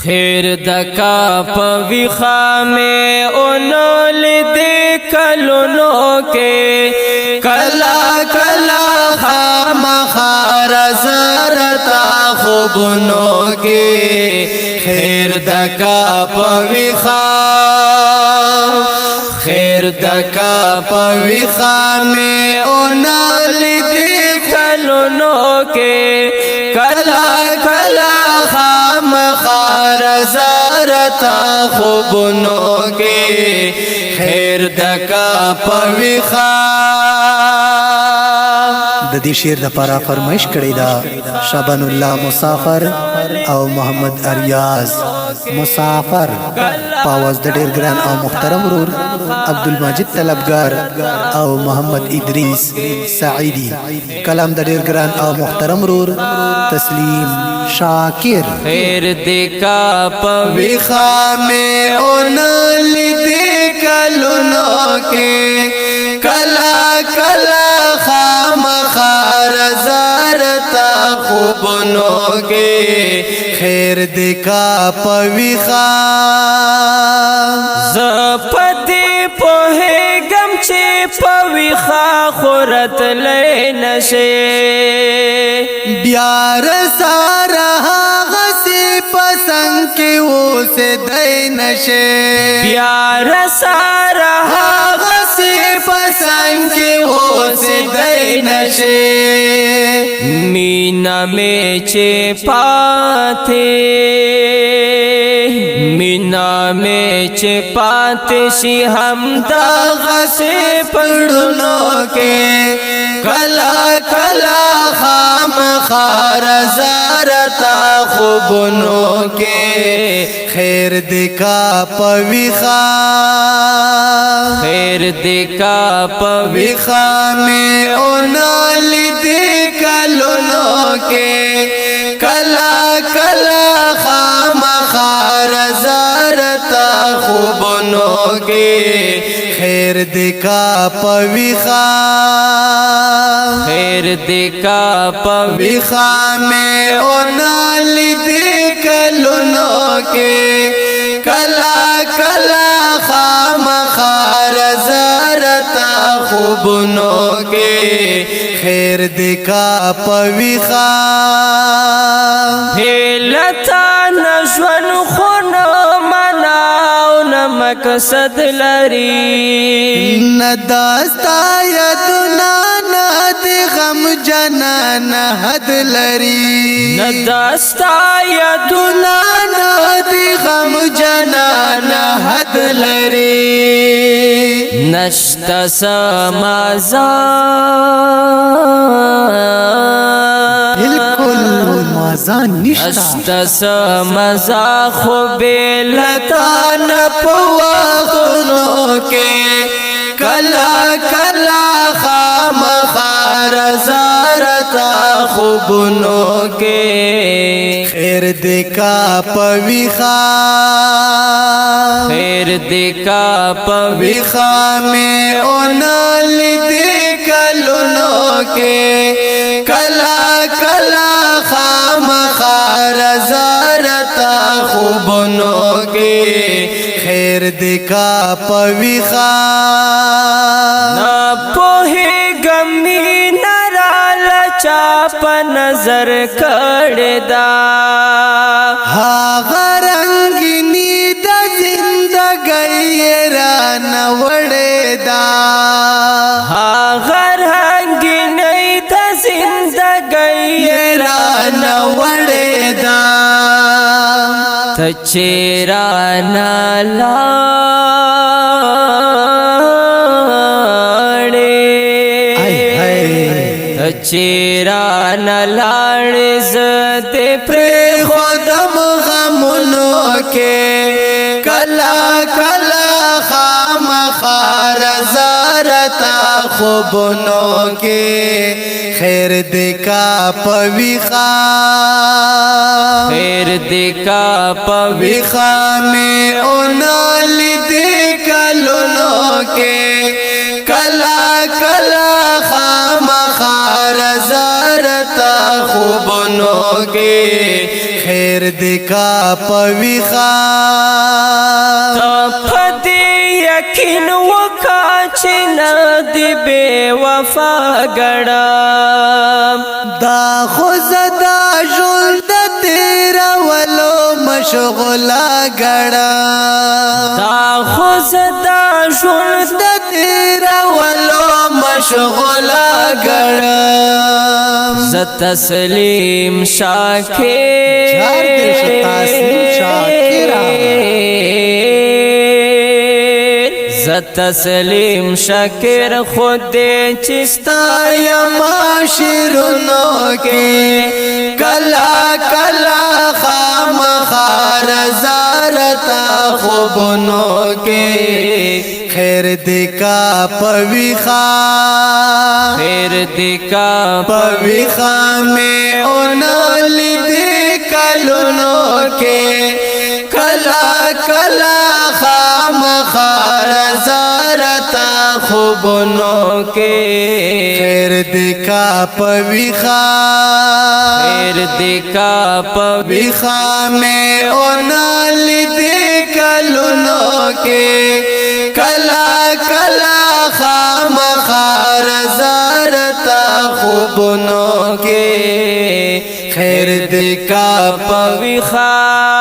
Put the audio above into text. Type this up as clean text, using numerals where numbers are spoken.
خیر دکا پویخا میں انول دے کلونو کے کلا کلا خام خار زرتا خوبنو کے خیر دکا پویخا خیر دکا پویخا میں انول دے کلونو کے کلا کلا خام خار زارتا خوبنو کے خیر دکا پویخا د دې شعر د پاره فرمایش کړی دا شابان الله مسافر او محمد اریاز مسافر پاواز د ډیر ګران او محترم ورور عبدالمجید طلبگار او محمد ادریس سعیدی کلام د ډیر ګران او محترم ورور تسلیم شاکر خیر دکا پویخا میں انول دے کلونو کے کلا کلا خام خار زارتا خوبنو کے خیر دکا پویخا زپتی پوہے گم چے پویخا خورت لے نشے بیار سارا غسی پسند کی وہ سے دے نشے پیار سارا غسی پسند کی وہ سے دے نشے مینا میں چپاتے مینا میں چپاتے شی ہم داغ سے پڑھنوں کے کلا کلا خام خار زارتا خوبنوں کے خیر دکا پویخا خیر دکا پویخا میں انول دے کلونو کے کلا کلا خام خار زارتا خوبنوں کے خیر دکا پویخا خیر دکا پویخا میں انول دے کلونو کے کلا کلا خام خار زارتا خوبنوں کے خیر دکا پویخا ہیلتا نشون خون مناو نمقصد لری نداستا یدنا ند غم جنان حد لری نداستا یدنا ند غم جنان حد لری نشتا سمازا بالکل مزا نشتا نشتا سمازا خوبیلتا نپواغنو کے کلا کلا خام خار زارتا خوبنو کے خیر دکا پویخا خیر دکا پویخا میں انول دے کلونو کے کلا کلا خام خار زارتا خوبنو کے خیر دکا پویخا نا پوہے گمی نرال چاپ نظر کڑدا هاغه رنگینی د زندګۍ ران وړې دا هاغه رنگینی د زندګۍ ران وړې دا ته چیرې نلاړې زته پر خودم غمونو کې کلا کلا خام خار زارتا خوبنو کې خیر دکا پویخا خیر دکا پویخا میں انول دے کلونو کے کلا کلا خام خار زارتا خوبونو کې خیر دې کا پویخا پدې یقین وکا چې نه دی بے وفا ګړم دا خو زدا ژوند تیرا ولو مشغولا ګړم دا خو زدا ژوند تیرا ولو مشغولا ګړم ز تسلیم شاکر چار دې تسلیم شاکر ز تسلیم شاکر خود چستا یما شیرونو کې کلا کلا خامخار زارتا خوبونو کې خیر دې کا پویخا خیر دې کا پویخا میں اونلی دې کلونو کې کلا کلا خامخار زارتا خوبونو کې خیر دې کا پویخا خیر دې کا پویخا میں اونلی دې کلونو کې کلا کلا خامخار زارتا خوبونو کې خیر دې کا پویخا